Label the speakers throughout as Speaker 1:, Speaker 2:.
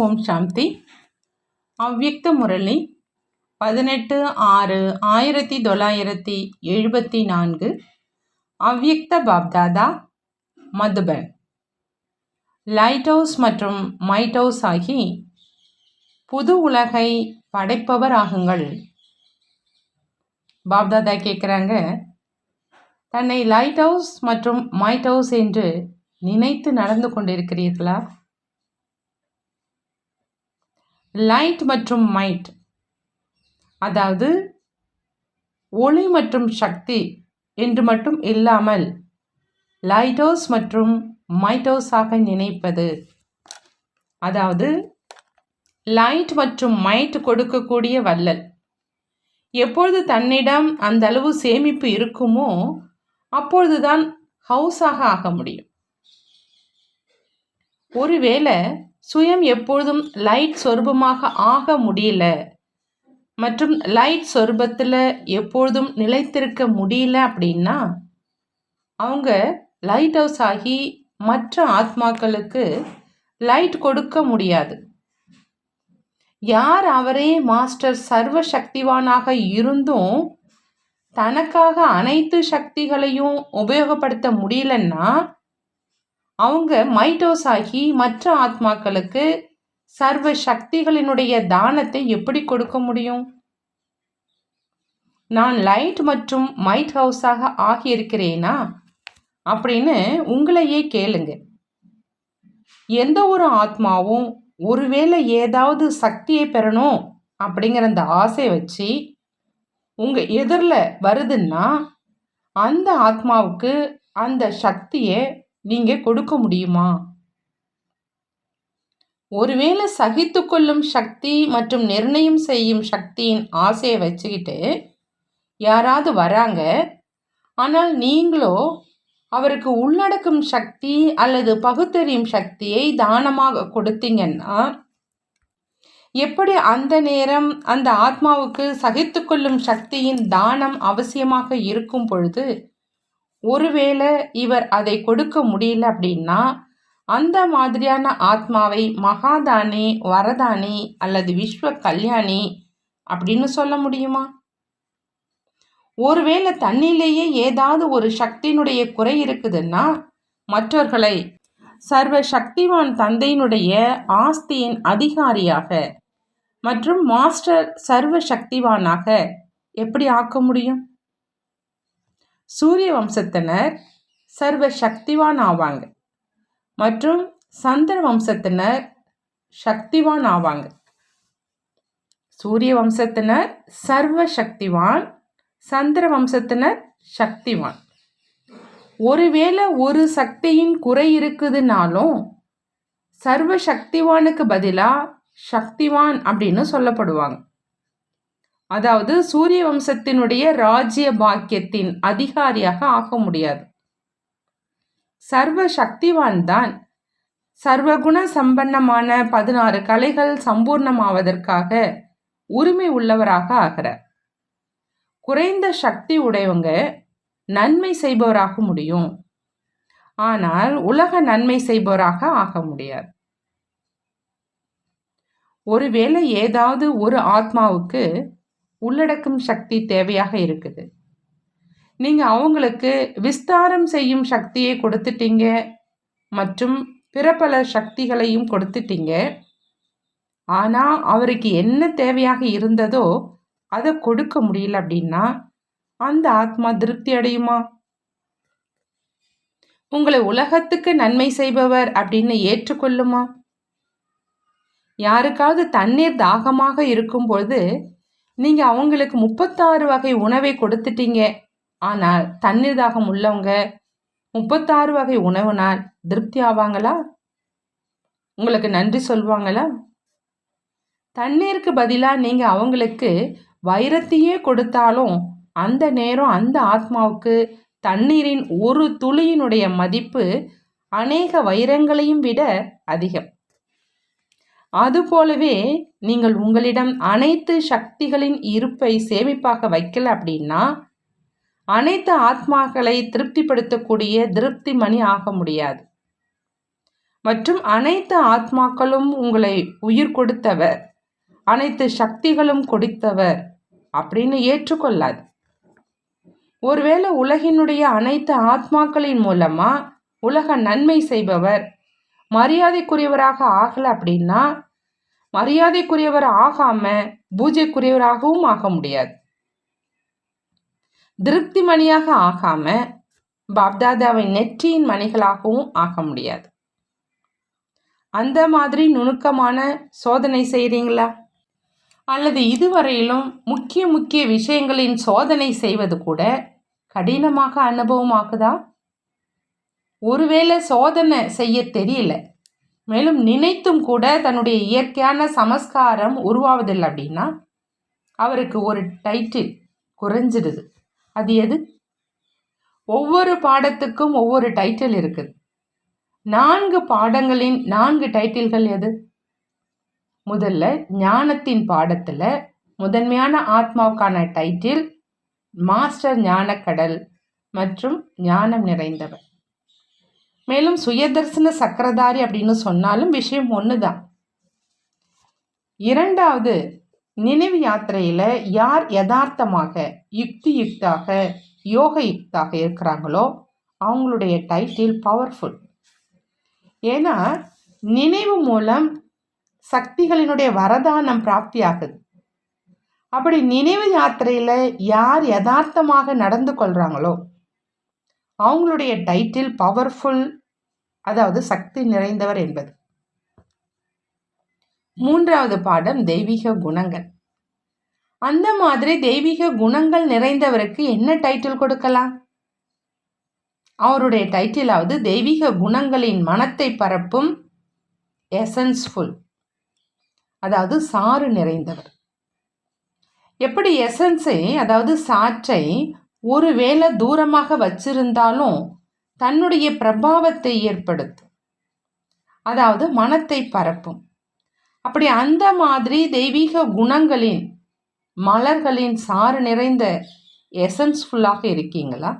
Speaker 1: ஓம் சாந்தி. அவ்யக்த முரளி 18/6/1974. அவ்யக்த Bapdada, Madhuban. Light house மற்றும் மைட் ஹவுஸ் ஆகி புது உலகை படைப்பவர் ஆகுங்கள். பாப்தாதா கேட்குறாங்க, தன்னை லைட் ஹவுஸ் மற்றும் மைட் ஹவுஸ் என்று நினைத்து நடந்து கொண்டிருக்கிறீர்களா? லைட் மற்றும் மைட், அதாவது ஒளி மற்றும் சக்தி என்று மட்டும் இல்லாமல் லைட் ஹவுஸ் மற்றும் மைட் ஹவுஸாக நினைப்பது. அதாவது லைட் மற்றும் மைட் கொடுக்கக்கூடிய வள்ளல். எப்பொழுது தன்னிடம் அந்த அளவு சேமிப்பு இருக்குமோ அப்பொழுதுதான் ஹவுஸாக ஆக முடியும். ஒருவேளை சுயம் எப்பொழுதும் லைட் சொரூபமாக ஆக முடியல மற்றும் லைட் சொரூபத்தில் எப்பொழுதும் நிலைத்திருக்க முடியல அப்படின்னா அவங்க லைட் ஹவுஸ் ஆகி மற்ற ஆத்மாக்களுக்கு லைட் கொடுக்க முடியாது. யார் அவரே மாஸ்டர் சர்வ சக்திவானாக இருந்தும் தனக்காக அனைத்து சக்திகளையும் உபயோகப்படுத்த முடியலன்னா அவங்க மைட் ஹவுஸ் ஆகி மற்ற ஆத்மாக்களுக்கு சர்வ சக்திகளினுடைய தானத்தை எப்படி கொடுக்க முடியும்? நான் லைட் மற்றும் மைட் ஹவுஸாக ஆகியிருக்கிறேனா அப்படின்னு உங்களையே கேளுங்க. எந்த ஒரு ஆத்மாவும் ஒருவேளை ஏதாவது சக்தியை பெறணும் அப்படிங்கிற அந்த ஆசை வச்சு உங்க எதிரில் வருதுன்னா அந்த ஆத்மாவுக்கு அந்த சக்தியை நீங்க கொடுக்க முடியுமா? ஒருவேளை சகித்து கொள்ளும் சக்தி மற்றும் நிர்ணயம் செய்யும் சக்தியின் ஆசையை வச்சுக்கிட்டு யாராவது வராங்க, ஆனால் நீங்களோ அவருக்கு உள்ளடக்கும் சக்தி அல்லது பகுத்தறியும் சக்தியை தானமாக கொடுத்தீங்கன்னா எப்படி அந்த நேரம் அந்த ஆத்மாவுக்கு சகித்து கொள்ளும் சக்தியின் தானம் அவசியமாக இருக்கும் பொழுது ஒருவேளை இவர் அதை கொடுக்க முடியல அப்படின்னா அந்த மாதிரியான ஆத்மாவை மகாதானி, வரதானி அல்லது விஸ்வ கல்யாணி அப்படின்னு சொல்ல முடியுமா? ஒருவேளை தன்னிலேயே ஏதாவது ஒரு சக்தியினுடைய குறை இருக்குதுன்னா மற்றவர்களை சர்வ சக்திவான் தந்தையினுடைய ஆஸ்தியின் அதிகாரியாக மற்றும் மாஸ்டர் சர்வ சக்திவானாக எப்படி ஆக்க முடியும்? சூரிய வம்சத்தினர் சர்வ சக்திவான் ஆவாங்க மற்றும் சந்திர வம்சத்தினர் சக்திவான் ஆவாங்க. சூரிய வம்சத்தினர் சர்வ சக்திவான், சந்திர வம்சத்தினர் சக்திவான். ஒருவேளை ஒரு சக்தியின் குறை இருக்குதுனாலும் சர்வ சக்திவானுக்கு பதிலாக சக்திவான் அப்படின்னு சொல்லப்படுவாங்க. அதாவது சூரிய வம்சத்தினுடைய ராஜ்ய பாக்கியத்தின் அதிகாரியாக ஆக முடியாது. சர்வ சக்திவான் தான் சர்வகுண சம்பன்னமான 16 கலைகள் சம்பூர்ணமாவதற்காக உரிமை உள்ளவராக ஆகிறார். குறைந்த சக்தி உடையவங்க நன்மை செய்பவராக முடியும், ஆனால் உலக நன்மை செய்பவராக ஆக முடியாது. ஒருவேளை ஏதாவது ஒரு ஆத்மாவுக்கு உள்ளடக்கும் சக்தி தேவையாக இருக்குது, நீங்க அவங்களுக்கு விஸ்தாரம் செய்யும் சக்தியை கொடுத்துட்டீங்க மற்றும் பிற பல சக்திகளையும் கொடுத்துட்டீங்க. ஆனா அவருக்கு என்ன தேவையாக இருந்ததோ அதை கொடுக்க முடியல அப்படின்னா அந்த ஆத்மா திருப்தி அடையுமா? உங்களை உலகத்துக்கு நன்மை செய்பவர் அப்படின்னு ஏற்றுக்கொள்ளுமா? யாருக்காவது தண்ணீர் தாகமாக இருக்கும்பொழுது நீங்க அவங்களுக்கு 36 வகை உணவை கொடுத்துட்டீங்க, ஆனால் தண்ணீர் தாகம் உள்ளவங்க 36 வகை உணவுனால் திருப்தி ஆவாங்களா? உங்களுக்கு நன்றி சொல்வாங்களா? தண்ணீருக்கு பதிலாக நீங்க அவங்களுக்கு வைரத்தையே கொடுத்தாலும் அந்த நேரம் அந்த ஆத்மாவுக்கு தண்ணீரின் ஒரு துளியினுடைய மதிப்பு அநேக வைரங்களையும் விட அதிகம். அதுபோலவே நீங்கள் உங்களிடம் அனைத்து சக்திகளின் இருப்பை சேமிப்பாக வைக்கல அப்படின்னா அனைத்து ஆத்மாக்களை திருப்திப்படுத்தக்கூடிய திருப்தி மணி ஆக முடியாது. மற்றும் அனைத்து ஆத்மாக்களும் உங்களை உயிர் கொடுத்தவர், அனைத்து சக்திகளும் கொடுத்தவர் அப்படின்னு ஏற்றுக்கொள்ளாது. ஒருவேளை உலகினுடைய அனைத்து ஆத்மாக்களின் மூலமா உலக நன்மை செய்பவர் மரியாதைக்குரியவராக ஆகல அப்படின்னா மரியாதைக்குரியவர் ஆகாம பூஜைக்குரியவராகவும் ஆக முடியாது. திருப்தி மணியாக ஆகாம பாப்தாதாவின் நெற்றியின் மணிகளாகவும் ஆக முடியாது. அந்த மாதிரி நுணுக்கமான சோதனை செய்கிறீங்களா? அல்லது இதுவரையிலும் முக்கிய விஷயங்களின் சோதனை செய்வது கூட கடினமாக அனுபவமாக்குதா? ஒருவேளை சோதனை செய்ய தெரியல, மேலும் நினைத்தும் கூட தன்னுடைய இயற்கையான சமஸ்காரம் உருவாவதில்லை அப்படின்னா அவருக்கு ஒரு டைட்டில் குறைஞ்சிடுது. அது எது? ஒவ்வொரு பாடத்துக்கும் ஒவ்வொரு டைட்டில் இருக்குது. 4 பாடங்களின் 4 டைட்டில்கள் எது? முதல்ல ஞானத்தின் பாடத்துல முதன்மையான ஆத்மாவுக்கான டைட்டில் மாஸ்டர் ஞானக்கடல் மற்றும் ஞானம் நிறைந்தவர். மேலும் சுயதர்சன சக்கரதாரி அப்படின்னு சொன்னாலும் விஷயம் ஒண்ணுதான். இரண்டாவது, நினைவு யாத்திரையில யார் யதார்த்தமாக யுக்தாக யோக யுக்தாக இருக்கிறாங்களோ அவங்களுடைய டைட்டில் பவர்ஃபுல். ஏன்னா நினைவு மூலம் சக்திகளினுடைய வரதானம் பிராப்தி ஆகுது. அப்படி நினைவு யாத்திரையில யார் யதார்த்தமாக நடந்து கொள்றாங்களோ அவங்களுடைய டைட்டில் பவர்ஃபுல், அதாவது சக்தி நிறைந்தவர் என்பது. மூன்றாவது பாடம் தெய்வீக குணங்கள். அந்த மாதிரி தெய்வீக குணங்கள் நிறைந்தவருக்கு என்ன டைட்டில் கொடுக்கலாம்? அவருடைய டைட்டிலாவது தெய்வீக குணங்களின் மனத்தை பரப்பும் எசன்ஸ்ஃபுல், அதாவது சாறு நிறைந்தவர். எப்படி எசன்ஸை, அதாவது சாற்றை ஒருவேளை தூரமாக வச்சிருந்தாலும் தன்னுடைய பிரபாவத்தை ஏற்படுத்தும், அதாவது மனத்தை பரப்பும். அப்படி அந்த மாதிரி தெய்வீக குணங்களின் மலர்களின் சாறு நிறைந்த எசன்ஸ்ஃபுல்லாக இருக்கீங்களா?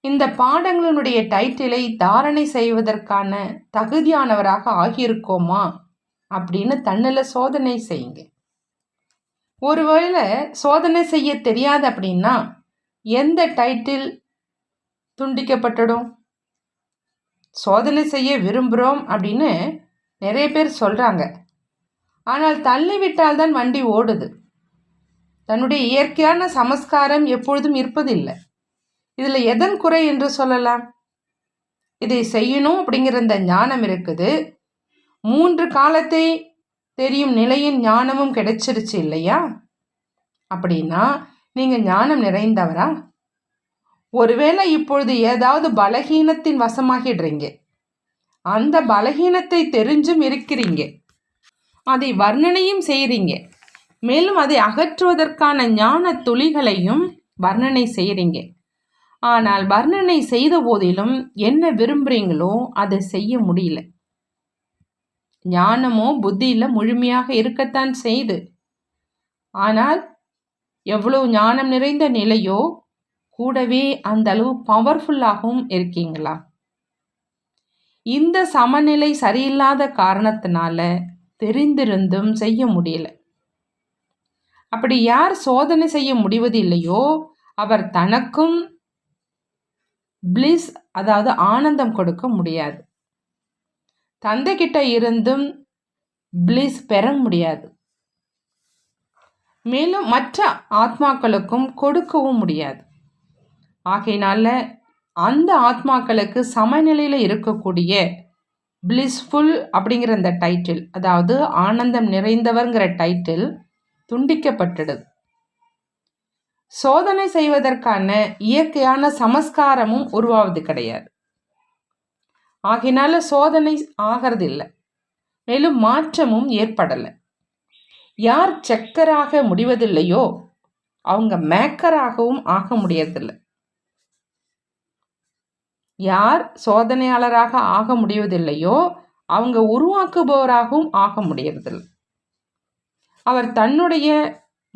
Speaker 1: இந்த பாடங்களினுடைய டைட்டிலை தாரணை செய்வதற்கான தகுதியானவராக ஆகியிருக்கோமா அப்படின்னு தன்னில சோதனை செய்யுங்க. ஒருவேளை சோதனை செய்ய தெரியாது அப்படின்னா எந்த டைட்டில் துண்டிக்கப்பட்டுடும்? சோதனை செய்ய விரும்புகிறோம் அப்படின்னு நிறைய பேர் சொல்கிறாங்க. ஆனால் தள்ளிவிட்டால் தான் வண்டி ஓடுது. தன்னுடைய இயற்கையான சமஸ்காரம் எப்பொழுதும் இருப்பதில்லை. இதில் எதன் குறை என்று சொல்லலாம்? இதை செய்யணும் அப்படிங்கிற இந்த ஞானம் இருக்குது. 3 காலத்தை தெரியும் நிலையின் ஞானமும் கிடைச்சிருச்சு இல்லையா? அப்படின்னா நீங்கள் ஞானம் நிறைந்தவரா? ஒருவேளை இப்பொழுது ஏதாவது பலகீனத்தின் வசமாகிடுறீங்க. அந்த பலகீனத்தை தெரிஞ்சும் இருக்கிறீங்க, அதை வர்ணனையும் செய்கிறீங்க, மேலும் அதை அகற்றுவதற்கான ஞான துளிகளையும் வர்ணனை செய்கிறீங்க. ஆனால் வர்ணனை செய்த போதிலும் என்ன விரும்புகிறீங்களோ அதை செய்ய முடியல. ஞானமோ புத்தியில் முழுமையாக இருக்கத்தான் செய்து, ஆனால் எவ்வளவு ஞானம் நிறைந்த நிலையோ கூடவே அந்த அளவு பவர்ஃபுல்லாகவும் இருக்கீங்களா? இந்த சமநிலை சரியில்லாத காரணத்தினால தெரிந்திருந்தும் செய்ய முடியல. அப்படி யார் சோதனை செய்ய முடிவது இல்லையோ அவர் தனக்கும் பிளிஸ், அதாவது ஆனந்தம் கொடுக்க முடியாது. தந்தை கிட்ட இருந்தும் பிளிஸ் பெற முடியாது. மேலும் மற்ற ஆத்மாக்களுக்கும் கொடுக்கவும் முடியாது. ஆகையினால அந்த ஆத்மாக்களுக்கு சமநிலையில் இருக்கக்கூடிய பிளிஸ்ஃபுல் அப்படிங்கிற இந்த டைட்டில், அதாவது ஆனந்தம் நிறைந்தவர்ங்கிற டைட்டில் துண்டிக்கப்பட்டுடுது. சோதனை செய்வதற்கான இயற்கையான சமஸ்காரமும் உருவாவது கிடையாது. ஆகையினால சோதனை ஆகிறது இல்லை, மேலும் மாற்றமும் ஏற்படலை. யார் செக்கராக முடிவதில்லையோ அவங்க மேக்கராகவும் ஆக முடியறதில்லை. யார் சோதனையாளராக ஆக முடிவதில்லையோ அவங்க உருவாக்குபவராகவும் ஆக முடியறதில்லை. அவர் தன்னுடைய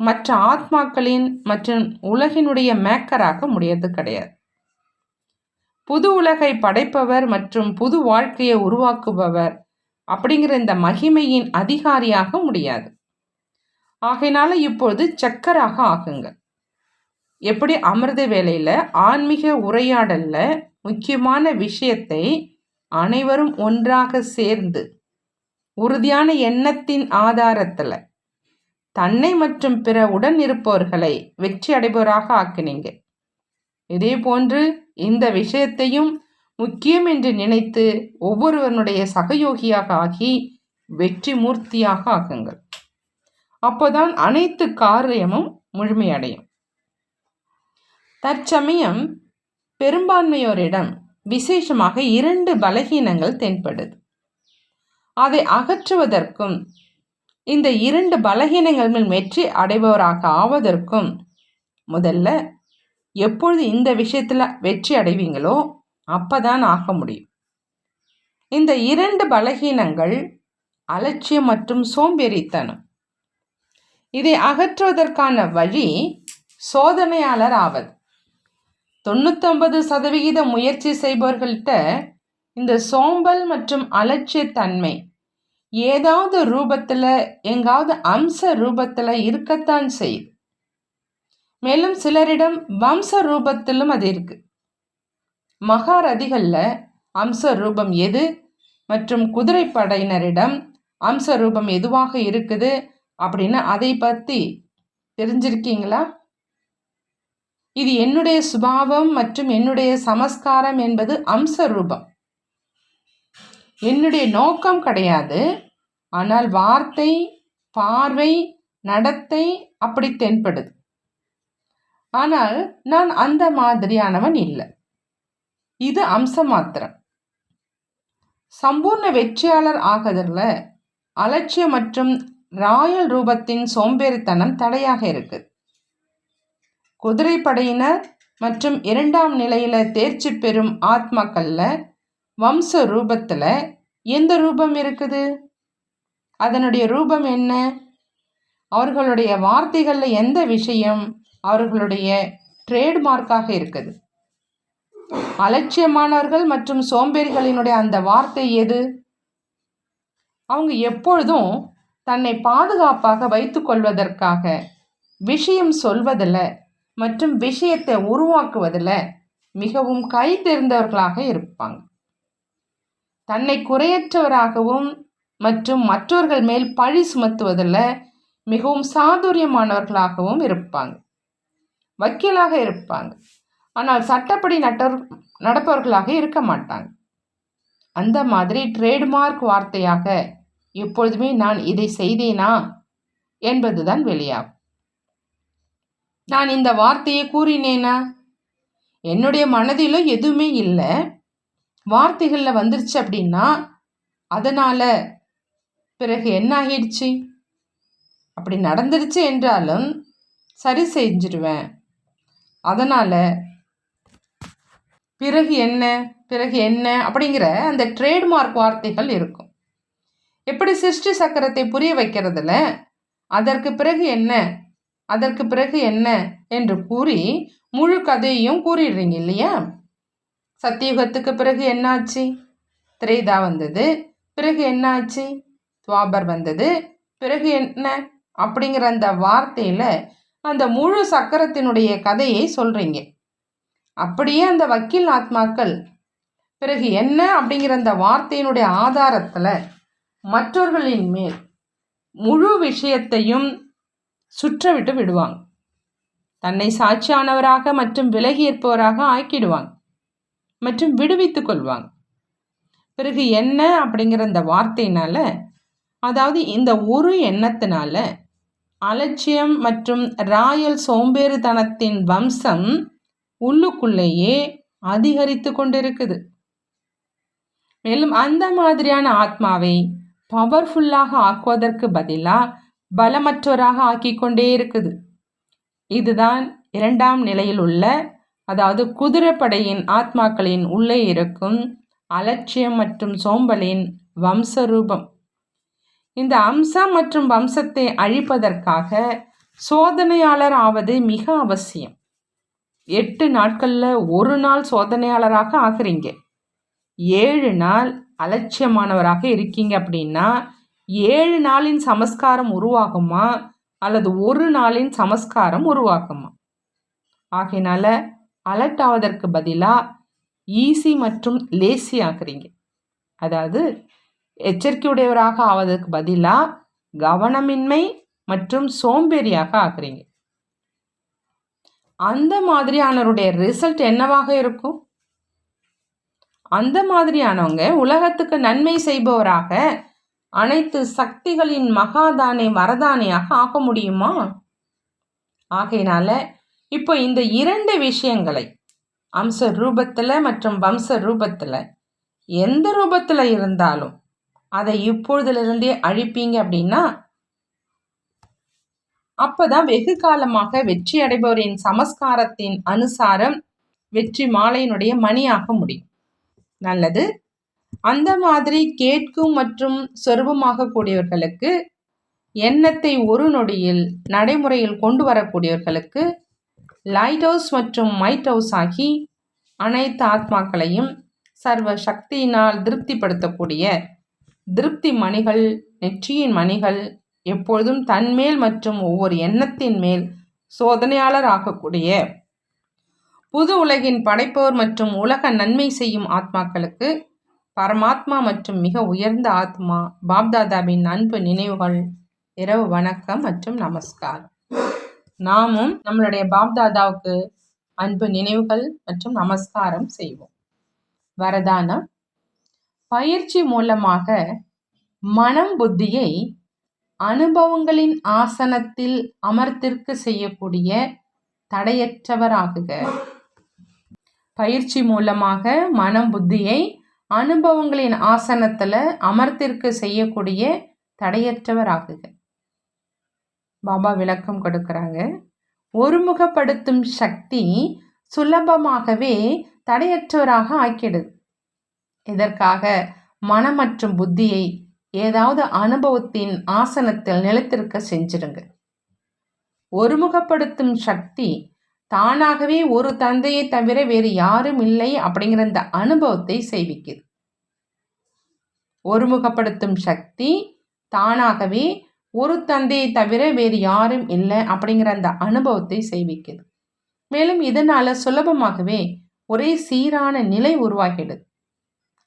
Speaker 1: மற்ற ஆத்மாக்களின் மற்றும் உலகினுடைய மேக்கராக முடியறது கிடையாது. புது உலகை படைப்பவர் மற்றும் புது வாழ்க்கையை உருவாக்குபவர் அப்படிங்கிற இந்த மகிமையின் அதிகாரியாக முடியாது. ஆகையினால இப்பொழுது சக்கராக ஆகுங்க. எப்படி அமிர்த வேளையில் ஆன்மீக உரையாடல்ல முக்கியமான விஷயத்தை அனைவரும் ஒன்றாக சேர்ந்து உறுதியான எண்ணத்தின் ஆதாரத்தில் தன்னை மற்றும் பிற உடன் இருப்பவர்களை வெற்றி அடைபவராக ஆக்கினீங்க. இதே போன்று இந்த விஷயத்தையும் முக்கியம் என்று நினைத்து ஒவ்வொருவனுடைய சகயோகியாக ஆகி வெற்றி மூர்த்தியாக ஆக்குங்கள். அப்போதான் அனைத்து காரியமும் முழுமையடையும். தற்சமயம் பெரும்பான்மையோரிடம் விசேஷமாக 2 பலகீனங்கள் தென்படுது. அதை அகற்றுவதற்கும் இந்த 2 பலகீனங்கள் மேல் வெற்றி அடைபவராக ஆவதற்கும் முதல்ல எப்பொழுது இந்த விஷயத்தில் வெற்றி அடைவீங்களோ அப்பதான் ஆக முடியும். இந்த 2 பலகீனங்கள் அலட்சியம் மற்றும் சோம்பேறித்தனம். இதை அகற்றுவதற்கான வழி சோதனையாளர் ஆவது. 99% முயற்சி செய்பவர்கள்ட்ட இந்த சோம்பல் மற்றும் அலட்சியத்தன்மை ஏதாவது ரூபத்தில் எங்காவது அம்ச ரூபத்தில் இருக்கத்தான் செய்யுது. மேலும் சிலரிடம் வம்ச ரூபத்திலும் அது இருக்கு. மகாரதிகளில் அம்ச ரூபம் எது மற்றும் குதிரைப்படையினரிடம் அம்ச ரூபம் எதுவாக இருக்குது அப்படின்னு அதை பற்றி தெரிஞ்சிருக்கீங்களா? இது என்னுடைய சுபாவம் மற்றும் என்னுடைய சமஸ்காரம் என்பது அம்ச ரூபம். என்னுடைய நோக்கம் கிடையாது. ஆனால் வார்த்தை, பார்வை, நடத்தை அப்படி தென்படுது. ஆனால் நான் அந்த மாதிரியானவன் இல்லை. இது அம்சம் மாத்திரம். சம்பூர்ண வெற்றியாளர் ஆகுதல்ல அலட்சியம் மற்றும் ராயல் ரூபத்தின் சோம்பேறித்தனம் தடையாக இருக்குது. குதிரைப்படையினர் மற்றும் 2ஆம் நிலையில தேர்ச்சி பெறும் ஆத்மாக்கள்ல வம்ச ரூபத்துல எந்த ரூபம் இருக்குது? அதனுடைய ரூபம் என்ன? அவர்களுடைய வார்த்தைகள்ல எந்த விஷயம் அவர்களுடைய ட்ரேட்மார்க்காக இருக்குது? அலட்சியமானவர்கள் மற்றும் சோம்பேறிகளினுடைய அந்த வார்த்தை எது? அவங்க எப்பொழுதும் தன்னை பாதுகாப்பாக வைத்து கொள்வதற்காக விஷயம் சொல்வதில் மற்றும் விஷயத்தை உருவாக்குவதில் மிகவும் கை தேர்ந்தவர்களாக இருப்பாங்க. தன்னை குறையற்றவராகவும் மற்றும் மற்றவர்கள் மேல் பழி சுமத்துவதில் மிகவும் சாதுரியமானவர்களாகவும் இருப்பாங்க. வக்கீலாக இருப்பாங்க. ஆனால் சட்டப்படி நடப்பவர்களாக இருக்க மாட்டாங்க. அந்த மாதிரி ட்ரேட்மார்க் வார்த்தையாக எப்பொழுதுமே நான் இதை செய்தேனா என்பதுதான் வெளியாகும். நான் இந்த வார்த்தையை கூறினேனா? என்னுடைய மனதிலும் எதுவுமே இல்லை. வார்த்தைகளில் வந்துருச்சு அப்படின்னா அதனால் பிறகு என்ன ஆகிடுச்சு? அப்படி நடந்துருச்சு என்றாலும் சரி செஞ்சிடுவேன். அதனால் பிறகு என்ன அப்படிங்கிற அந்த ட்ரேட்மார்க் வார்த்தைகள் இருக்கும். எப்படி சிருஷ்டி சக்கரத்தை புரிய வைக்கிறதுல அதற்கு பிறகு என்ன என்று கூறி முழு கதையையும் கூறிடுறீங்க இல்லையா? சத்தியுகத்துக்கு பிறகு என்னாச்சு? திரேதா வந்தது. பிறகு என்னாச்சு? துவாபர் வந்தது. பிறகு என்ன அப்படிங்கிற அந்த வார்த்தையில் அந்த முழு சக்கரத்தினுடைய கதையை சொல்கிறீங்க. அப்படியே அந்த வக்கீல் ஆத்மாக்கள் பிறகு என்ன அப்படிங்கிற அந்த வார்த்தையினுடைய ஆதாரத்தில் மற்றவர்களின் மேல் முழு விஷயத்தையும் சுற்றவிட்டு விடுவாங்க. தன்னை சாட்சியானவராக மற்றும் விலகி இருப்பவராக ஆக்கிடுவாங்க மற்றும் விடுவித்து கொள்வாங்க. பிறகு என்ன அப்படிங்கிற அந்த வார்த்தையினால, அதாவது இந்த ஒரு எண்ணத்தினால அலட்சியம் மற்றும் ராயல் சோம்பேறித்தனத்தின் வம்சம் உள்ளுக்குள்ளேயே அதிகரித்து கொண்டிருக்குது. மேலும் அந்த மாதிரியான ஆத்மாவை பவர்ஃபுல்லாக ஆக்குவதற்கு பதிலாக பலமற்றவராக ஆக்கி கொண்டே இருக்குது. இதுதான் 2ஆம் நிலையில் உள்ள, அதாவது குதிரைப்படையின் ஆத்மாக்களின் உள்ளே இருக்கும் அலட்சியம் மற்றும் சோம்பலின் வம்சரூபம். இந்த அம்சம் மற்றும் வம்சத்தை அழிப்பதற்காக சோதனையாளர் ஆவது மிக அவசியம். 8 நாட்களில் ஒரு நாள் சோதனையாளராக ஆகுறீங்க, 7 நாள் அலட்சியமானவராக இருக்கீங்க அப்படின்னா 7 நாளின் சமஸ்காரம் உருவாகுமா அல்லது ஒரு நாளின் சமஸ்காரம் உருவாகுமா? ஆகையினால அலர்ட் ஆவதற்கு பதிலாக ஈஸி மற்றும் லேசி ஆக்குறீங்க. அதாவது எச்சரிக்கையுடையவராக ஆவதற்கு பதிலாக கவனமின்மை மற்றும் சோம்பேறியாக ஆக்குறீங்க. அந்த மாதிரியானவருடைய ரிசல்ட் என்னவாக இருக்கும்? அந்த மாதிரியானவங்க உலகத்துக்கு நன்மை செய்பவராக அனைத்து சக்திகளின் மகாதானே வரதானியாக ஆக முடியுமா? ஆகையினால இப்போ இந்த 2 விஷயங்களை அம்ச ரூபத்தில் மற்றும் வம்ச ரூபத்தில் எந்த ரூபத்தில் இருந்தாலும் அதை இப்பொழுதிலிருந்தே அழிப்பீங்க அப்படின்னா அப்பதான் வெகு காலமாக வெற்றி அடைபவரின் சமஸ்காரத்தின் அனுசாரம் வெற்றி மாலையினுடைய மணியாக முடியும். நல்லது. அந்த மாதிரி கேட்கும் மற்றும் சொருபமாக கூடியவர்களுக்கு, எண்ணத்தை ஒரு நொடியில் நடைமுறையில் கொண்டு வரக்கூடியவர்களுக்கு லைட் ஹவுஸ் மற்றும் மைட் ஹவுஸ் ஆகி அனைத்து ஆத்மாக்களையும் சர்வ சக்தியினால் திருப்திப்படுத்தக்கூடிய திருப்தி மணிகள், நெற்றியின் மணிகள் எப்பொழுதும் தன்மேல் மற்றும் ஒவ்வொரு எண்ணத்தின் மேல் சோதனையாளர் ஆகக்கூடிய புது உலகின் படைப்பவர் மற்றும் உலக நன்மை செய்யும் ஆத்மாக்களுக்கு பரமாத்மா மற்றும் மிக உயர்ந்த ஆத்மா பாப்தாதாவின் அன்பு நினைவுகள், இரவு வணக்கம் மற்றும் நமஸ்காரம். நாமும் நம்மளுடைய பாப்தாதாவுக்கு அன்பு நினைவுகள் மற்றும் நமஸ்காரம் செய்வோம். வரதானம்: பயிற்சி மூலமாக மனம் புத்தியை அனுபவங்களின் ஆசனத்தில் அமர்த்திற்கு செய்யக்கூடிய தடையற்றவராகுக. பயிற்சி மூலமாக மனம் புத்தியை அனுபவங்களின் ஆசனத்தில் அமர்த்திற்கு செய்யக்கூடிய தடையற்றவராகுக. பாபா விளக்கம் கொடுக்குறாங்க. ஒருமுகப்படுத்தும் சக்தி சுலபமாகவே தடையற்றவராக ஆக்கிடுது. இதற்காக மனம் மற்றும் புத்தியை ஏதாவது அனுபவத்தின் ஆசனத்தில் நிலைத்திருக்க செஞ்சிருங்க. ஒருமுகப்படுத்தும் சக்தி தானாகவே ஒரு தந்தையை தவிர வேறு யாரும் இல்லை அப்படிங்கிற இந்த அனுபவத்தை செய்விக்குது. ஒருமுகப்படுத்தும் சக்தி தானாகவே ஒரு தந்தையை தவிர வேறு யாரும் இல்லை அப்படிங்கிற அந்த அனுபவத்தை செய்விக்குது. மேலும் இதனால சுலபமாகவே ஒரே சீரான நிலை உருவாகிடுது.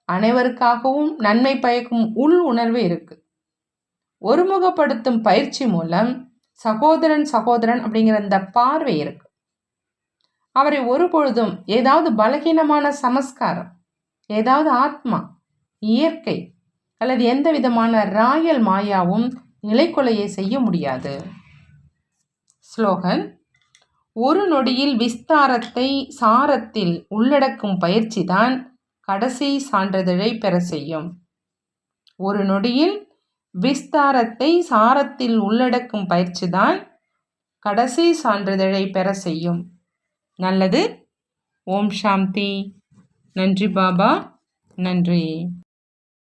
Speaker 1: அனைவருக்காகவும் நன்மை பயக்கும் உள் உணர்வு இருக்கு. ஒருமுகப்படுத்தும் பயிற்சி மூலம் சகோதரன் அப்படிங்கிற இந்த பார்வை இருக்கு. அவரை ஒரு பொழுதும் ஏதாவது பலகீனமான சமஸ்காரம், ஏதாவது ஆத்மா, இயற்கை அல்லது எந்த விதமான ராயல் மாயாவும் நிலைக்கொலையை செய்ய முடியாது. ஸ்லோகன்: ஒரு நொடியில் விஸ்தாரத்தை சாரத்தில் உள்ளடக்கும் பயிற்சி தான் கடைசி சான்றிதழை பெற செய்யும். ஒரு நொடியில் விஸ்தாரத்தை சாரத்தில் உள்ளடக்கும் பயிற்சி தான் கடைசி சான்றிதழை பெற செய்யும். நல்லது. ஓம் சாந்தி. நன்றி பாபா. நன்றி.